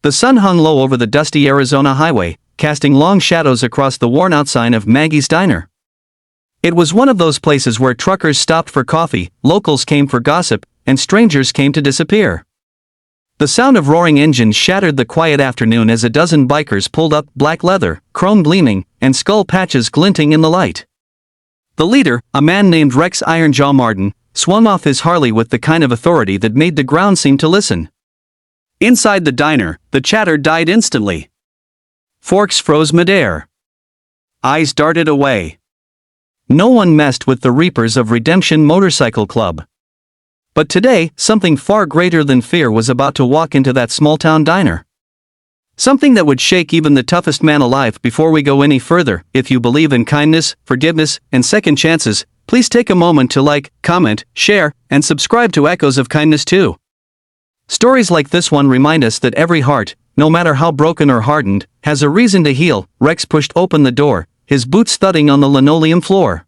The sun hung low over the dusty Arizona highway, casting long shadows across the worn-out sign of Maggie's Diner. It was one of those places where truckers stopped for coffee, locals came for gossip, and strangers came to disappear. The sound of roaring engines shattered the quiet afternoon as a dozen bikers pulled up, black leather, chrome gleaming, and skull patches glinting in the light. The leader, a man named Rex Ironjaw Martin, swung off his Harley with the kind of authority that made the ground seem to listen. Inside the diner, the chatter died instantly. Forks froze midair. Eyes darted away. No one messed with the Reapers of Redemption Motorcycle Club. But today, something far greater than fear was about to walk into that small-town diner. Something that would shake even the toughest man alive. Before we go any further, if you believe in kindness, forgiveness, and second chances, please take a moment to like, comment, share, and subscribe to Echoes of Kindness too. Stories like this one remind us that every heart, no matter how broken or hardened, has a reason to heal. Rex pushed open the door, his boots thudding on the linoleum floor.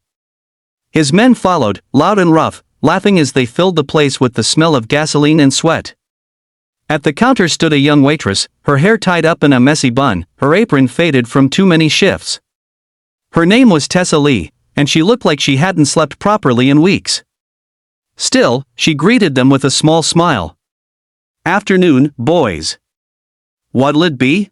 His men followed, loud and rough, laughing as they filled the place with the smell of gasoline and sweat. At the counter stood a young waitress, her hair tied up in a messy bun, her apron faded from too many shifts. Her name was Tessa Lee, and she looked like she hadn't slept properly in weeks. Still, she greeted them with a small smile. "Afternoon, boys. What'll it be?"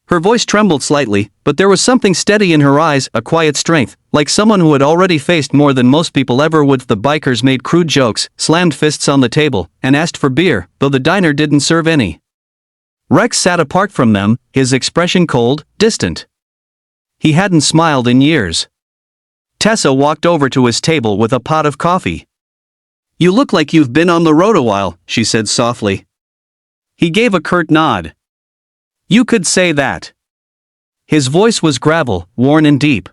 Her voice trembled slightly, but there was something steady in her eyes, a quiet strength, like someone who had already faced more than most people ever would. The bikers made crude jokes, slammed fists on the table, and asked for beer, though the diner didn't serve any. Rex sat apart from them, his expression cold, distant. He hadn't smiled in years. Tessa walked over to his table with a pot of coffee. "You look like you've been on the road a while," she said softly. He gave a curt nod. "You could say that." His voice was gravel, worn and deep.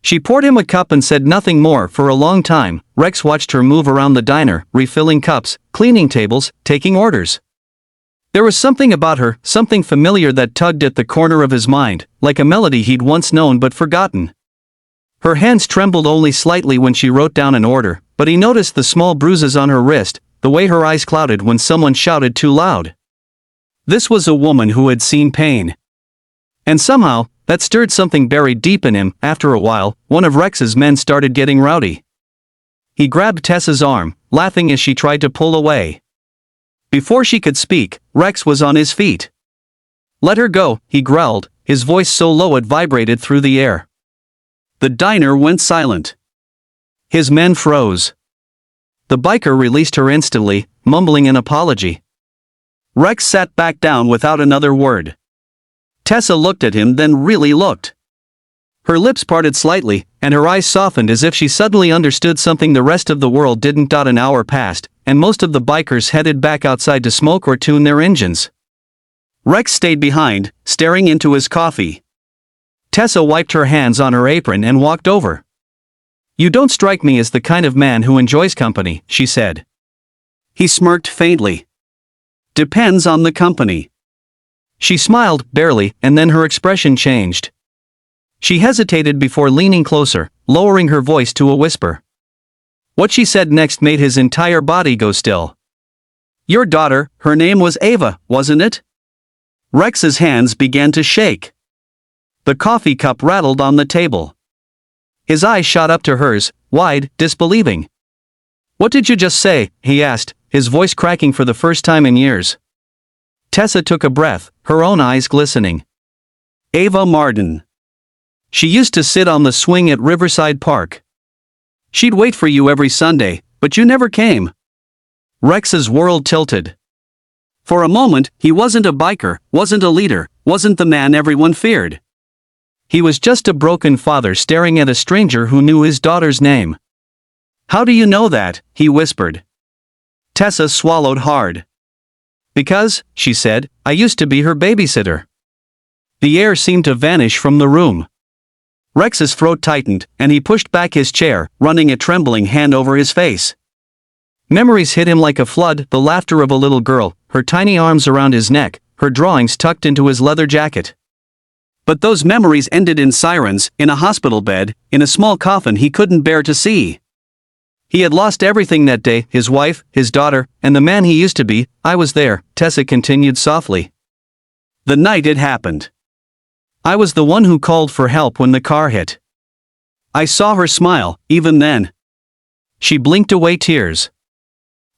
She poured him a cup and said nothing more. For a long time, Rex watched her move around the diner, refilling cups, cleaning tables, taking orders. There was something about her, something familiar that tugged at the corner of his mind, like a melody he'd once known but forgotten. Her hands trembled only slightly when she wrote down an order, but he noticed the small bruises on her wrist, the way her eyes clouded when someone shouted too loud. This was a woman who had seen pain. And somehow, that stirred something buried deep in him. After a while, one of Rex's men started getting rowdy. He grabbed Tessa's arm, laughing as she tried to pull away. Before she could speak, Rex was on his feet. "Let her go," he growled, his voice so low it vibrated through the air. The diner went silent. His men froze. The biker released her instantly, mumbling an apology. Rex sat back down without another word. Tessa looked at him, then really looked. Her lips parted slightly, and her eyes softened as if she suddenly understood something the rest of the world didn't. An hour passed, and most of the bikers headed back outside to smoke or tune their engines. Rex stayed behind, staring into his coffee. Tessa wiped her hands on her apron and walked over. "You don't strike me as the kind of man who enjoys company," she said. He smirked faintly. "Depends on the company." She smiled, barely, and then her expression changed. She hesitated before leaning closer, lowering her voice to a whisper. What she said next made his entire body go still. "Your daughter, her name was Ava, wasn't it?" Rex's hands began to shake. The coffee cup rattled on the table. His eyes shot up to hers, wide, disbelieving. "What did you just say?" he asked, his voice cracking for the first time in years. Tessa took a breath, her own eyes glistening. "Ava Martin. She used to sit on the swing at Riverside Park. She'd wait for you every Sunday, but you never came." Rex's world tilted. For a moment, he wasn't a biker, wasn't a leader, wasn't the man everyone feared. He was just a broken father staring at a stranger who knew his daughter's name. "How do you know that?" he whispered. Tessa swallowed hard. "Because," she said, "I used to be her babysitter." The air seemed to vanish from the room. Rex's throat tightened, and he pushed back his chair, running a trembling hand over his face. Memories hit him like a flood, the laughter of a little girl, her tiny arms around his neck, her drawings tucked into his leather jacket. But those memories ended in sirens, in a hospital bed, in a small coffin he couldn't bear to see. He had lost everything that day, his wife, his daughter, and the man he used to be. "I was there," Tessa continued softly. The night it happened. I was the one who called for help when the car hit. I saw her smile, even then. She blinked away tears.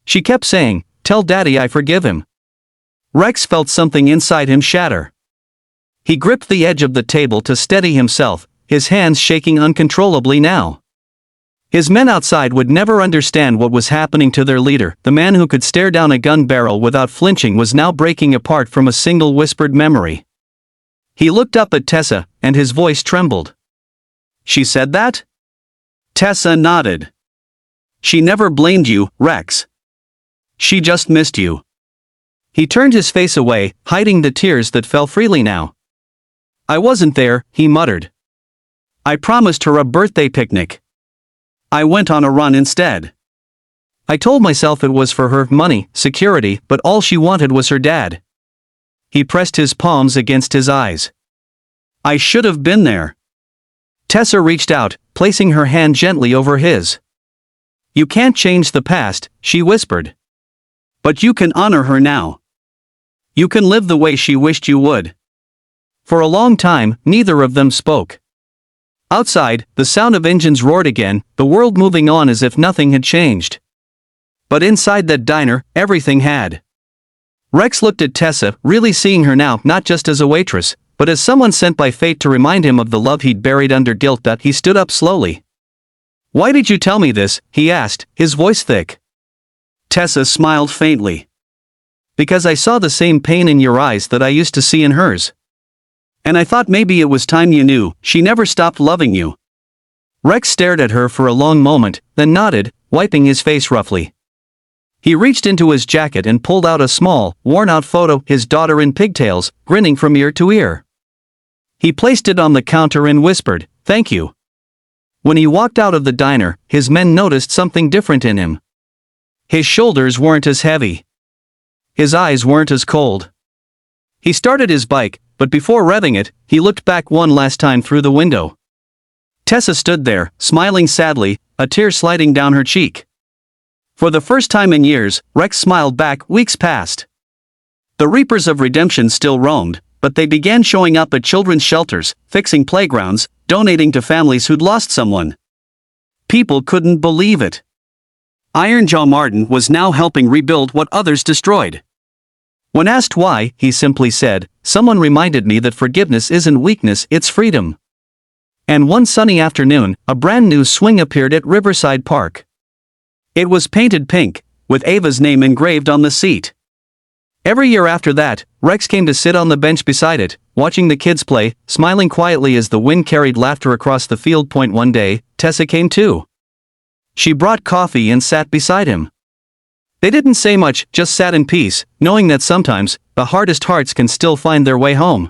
She kept saying, "Tell Daddy I forgive him." Rex felt something inside him shatter. He gripped the edge of the table to steady himself, his hands shaking uncontrollably now. His men outside would never understand what was happening to their leader. The man who could stare down a gun barrel without flinching was now breaking apart from a single whispered memory. He looked up at Tessa, and his voice trembled. "She said that?" Tessa nodded. "She never blamed you, Rex. She just missed you." He turned his face away, hiding the tears that fell freely now. "I wasn't there," he muttered. "I promised her a birthday picnic. I went on a run instead. I told myself it was for her money, security, but all she wanted was her dad." He pressed his palms against his eyes. "I should have been there." Tessa reached out, placing her hand gently over his. "You can't change the past," she whispered. "But you can honor her now. You can live the way she wished you would." For a long time, neither of them spoke. Outside, the sound of engines roared again, the world moving on as if nothing had changed. But inside that diner, everything had. Rex looked at Tessa, really seeing her now not just as a waitress, but as someone sent by fate to remind him of the love he'd buried under guilt. He stood up slowly. "Why did you tell me this?" he asked, his voice thick. Tessa smiled faintly. "Because I saw the same pain in your eyes that I used to see in hers. And I thought maybe it was time you knew, she never stopped loving you." Rex stared at her for a long moment, then nodded, wiping his face roughly. He reached into his jacket and pulled out a small, worn-out photo, his daughter in pigtails, grinning from ear to ear. He placed it on the counter and whispered, "Thank you." When he walked out of the diner, his men noticed something different in him. His shoulders weren't as heavy. His eyes weren't as cold. He started his bike, but before revving it, he looked back one last time through the window. Tessa stood there, smiling sadly, a tear sliding down her cheek. For the first time in years, Rex smiled back. Weeks passed. The Reapers of Redemption still roamed, but they began showing up at children's shelters, fixing playgrounds, donating to families who'd lost someone. People couldn't believe it. Iron Jaw Martin was now helping rebuild what others destroyed. When asked why, he simply said, "Someone reminded me that forgiveness isn't weakness, it's freedom." And one sunny afternoon, a brand new swing appeared at Riverside Park. It was painted pink, with Ava's name engraved on the seat. Every year after that, Rex came to sit on the bench beside it, watching the kids play, smiling quietly as the wind carried laughter across the field. One day, Tessa came too. She brought coffee and sat beside him. They didn't say much, just sat in peace, knowing that sometimes, the hardest hearts can still find their way home.